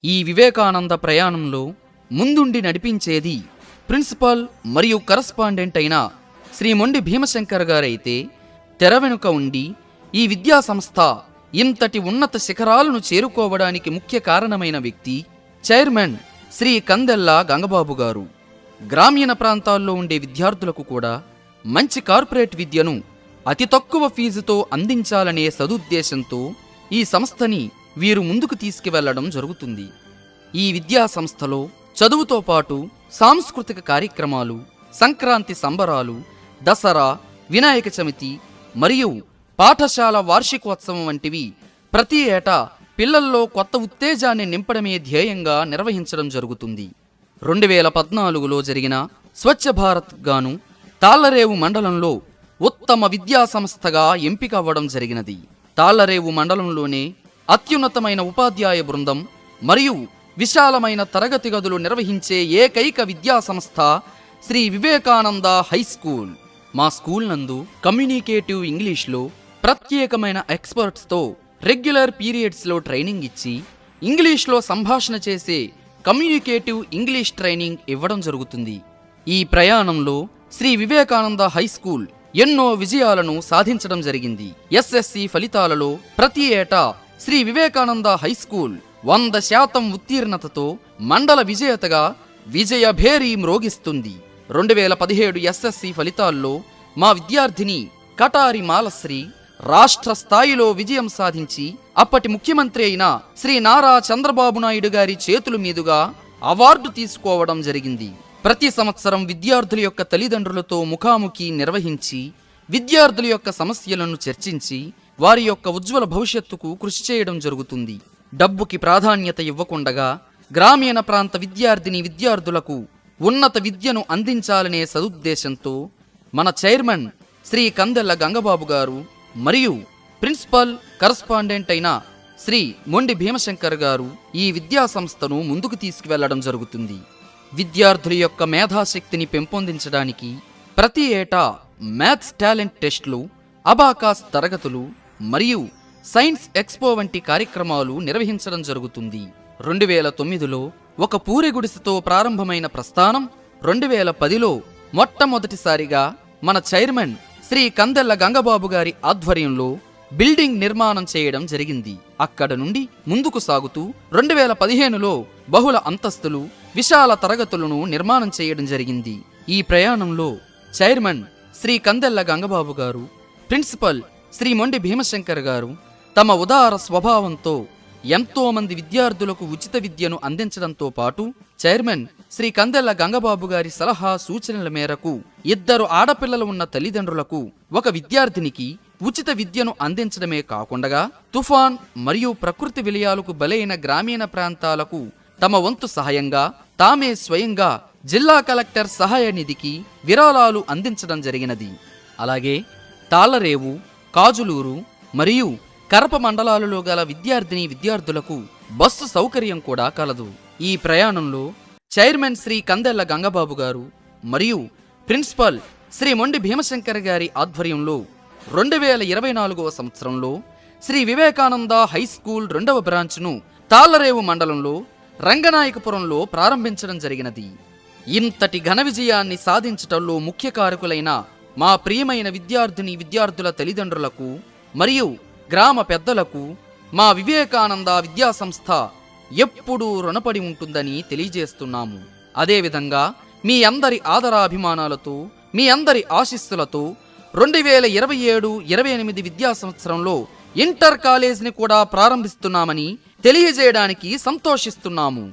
ఈ వివేకానంద ప్రయాణంలో ముందుండి నడిపించేది ప్రిన్సిపాల్ మరియు కరస్పాండెంట్ అయిన శ్రీ మొండి భీమశంకర్ గారైతే, తెర వెనుక ఉండి ఈ విద్యా సంస్థ ఇంతటి ఉన్నత శిఖరాలను చేరుకోవడానికి ముఖ్య కారణమైన వ్యక్తి చైర్మన్ శ్రీ కందెల్ల గంగబాబు గారు. గ్రామీణ ప్రాంతాల్లో ఉండే విద్యార్థులకు కూడా మంచి కార్పొరేట్ విద్యను అతి తక్కువ ఫీజుతో అందించాలనే సదుద్దేశంతో ఈ సంస్థని వీరు ముందుకు తీసుకువెళ్లడం జరుగుతుంది. ఈ విద్యా సంస్థలో చదువుతో పాటు సాంస్కృతిక కార్యక్రమాలు, సంక్రాంతి సంబరాలు, దసరా, వినాయక చవితి మరియు పాఠశాల వార్షికోత్సవం వంటివి ప్రతి ఏటా పిల్లల్లో కొత్త ఉత్తేజాన్ని నింపడమే ధ్యేయంగా నిర్వహించడం జరుగుతుంది. 2014లో జరిగిన స్వచ్ఛ భారత్ గాను తాళ్లరేవు మండలంలో ఉత్తమ విద్యా సంస్థగా ఎంపిక అవ్వడం జరిగినది. తాళ్లరేవు మండలంలోనే అత్యున్నతమైన ఉపాధ్యాయ బృందం మరియు విశాలమైన తరగతి గదులు నిర్వహించే ఏకైక విద్యా సంస్థ శ్రీ వివేకానంద హై స్కూల్. మా స్కూల్ నందు కమ్యూనికేటివ్ ఇంగ్లీష్లో ప్రత్యేకమైన ఎక్స్పర్ట్స్తో రెగ్యులర్ పీరియడ్స్లో ట్రైనింగ్ ఇచ్చి ఇంగ్లీష్లో సంభాషణ చేసే కమ్యూనికేటివ్ ఇంగ్లీష్ ట్రైనింగ్ ఇవ్వడం జరుగుతుంది. ఈ ప్రయాణంలో శ్రీ వివేకానంద హై స్కూల్ ఎన్నో విజయాలను సాధించడం జరిగింది. ఎస్ఎస్సి ఫలితాలలో ప్రతి ఏటా శ్రీ వివేకానంద హై స్కూల్ 100% ఉత్తీర్ణతతో మండల విజేతగా విజయభేరి మ్రోగిస్తుంది. 2017 ఎస్ఎస్సి ఫలితాల్లో మా విద్యార్థిని కటారి మాలశ్రీ రాష్ట్ర స్థాయిలో విజయం సాధించి అప్పటి ముఖ్యమంత్రి అయిన శ్రీ నారా చంద్రబాబు నాయుడు గారి చేతుల మీదుగా అవార్డు తీసుకోవడం జరిగింది. ప్రతి సంవత్సరం విద్యార్థుల యొక్క తల్లిదండ్రులతో ముఖాముఖి నిర్వహించి విద్యార్థుల యొక్క సమస్యలను చర్చించి వారి యొక్క ఉజ్వల భవిష్యత్తుకు కృషి చేయడం జరుగుతుంది. డబ్బుకి ప్రాధాన్యత ఇవ్వకుండగా గ్రామీణ ప్రాంత విద్యార్థులకు ఉన్నత విద్యను అందించాలనే సదుద్దేశంతో మన చైర్మన్ శ్రీ కందెల్ల గంగబాబు గారు మరియు ప్రిన్సిపల్ కరస్పాండెంట్ అయిన శ్రీ మొండి భీమశంకర్ గారు ఈ విద్యా సంస్థను ముందుకు తీసుకువెళ్లడం జరుగుతుంది. విద్యార్థుల యొక్క మేధాశక్తిని పెంపొందించడానికి ప్రతి ఏటా మ్యాథ్స్ టాలెంట్ టెస్టులు, అబాకాస్ తరగతులు మరియు సైన్స్ ఎక్స్పో వంటి కార్యక్రమాలు నిర్వహించడం జరుగుతుంది. 2009లో ఒక పూరెగుడిసెతో ప్రారంభమైన ప్రస్థానం 2010లో మొట్టమొదటిసారిగా మన చైర్మన్ శ్రీ కందెల్ల గంగబాబు గారి ఆధ్వర్యంలో బిల్డింగ్ నిర్మాణం చేయడం జరిగింది. అక్కడ నుండి ముందుకు సాగుతూ 2015లో బహుళ అంతస్తులు, విశాల తరగతులను నిర్మాణం చేయడం జరిగింది. ఈ ప్రయాణంలో చైర్మన్ శ్రీ కందెల్ల గంగబాబు గారు, ప్రిన్సిపల్ శ్రీ మొండి భీమశంకర్ గారు తమ ఉదార స్వభావంతో ఎంతో మంది విద్యార్థులకు ఉచిత విద్యను అందించడంతో పాటు చైర్మన్ శ్రీ కందెల్ల గంగబాబు గారి సలహా సూచనల మేరకు 2 ఆడపిల్లలు ఉన్న తల్లిదండ్రులకు ఒక విద్యార్థినికి ఉచిత విద్యను అందించడమే కాకుండా తుఫాన్ మరియు ప్రకృతి విలయాలకు బలైన గ్రామీణ ప్రాంతాలకు తమ వంతు సహాయంగా తామే స్వయంగా జిల్లా కలెక్టర్ సహాయ నిధికి విరాళాలు అందించడం జరిగినది. అలాగే తాళ్లరేవు, కాజులూరు మరియు కరప మండలాలలో గల విద్యార్థులకు బస్సు సౌకర్యం కూడా కలదు. ఈ ప్రయాణంలో చైర్మన్ శ్రీ కందెల్ల గంగబాబు గారు మరియు ప్రిన్సిపల్ శ్రీ మొండి భీమశంకర్ గారి ఆధ్వర్యంలో 2024వ సంవత్సరంలో శ్రీ వివేకానంద హై స్కూల్ 2వ బ్రాంచ్ను తాళ్లరేవు మండలంలో రంగనాయకపురంలో ప్రారంభించడం జరిగినది. ఇంతటి ఘన విజయాన్ని సాధించటంలో ముఖ్య కారకులైన మా ప్రియమైన విద్యార్థుల తల్లిదండ్రులకు మరియు గ్రామ పెద్దలకు మా వివేకానంద విద్యా సంస్థ ఎప్పుడూ రుణపడి ఉంటుందని తెలియజేస్తున్నాము. అదేవిధంగా మీ అందరి ఆదరాభిమానాలతో, మీ అందరి ఆశీస్సులతో 2027-28 విద్యా సంవత్సరంలో ఇంటర్ కాలేజీని కూడా ప్రారంభిస్తున్నామని తెలియజేయడానికి సంతోషిస్తున్నాము.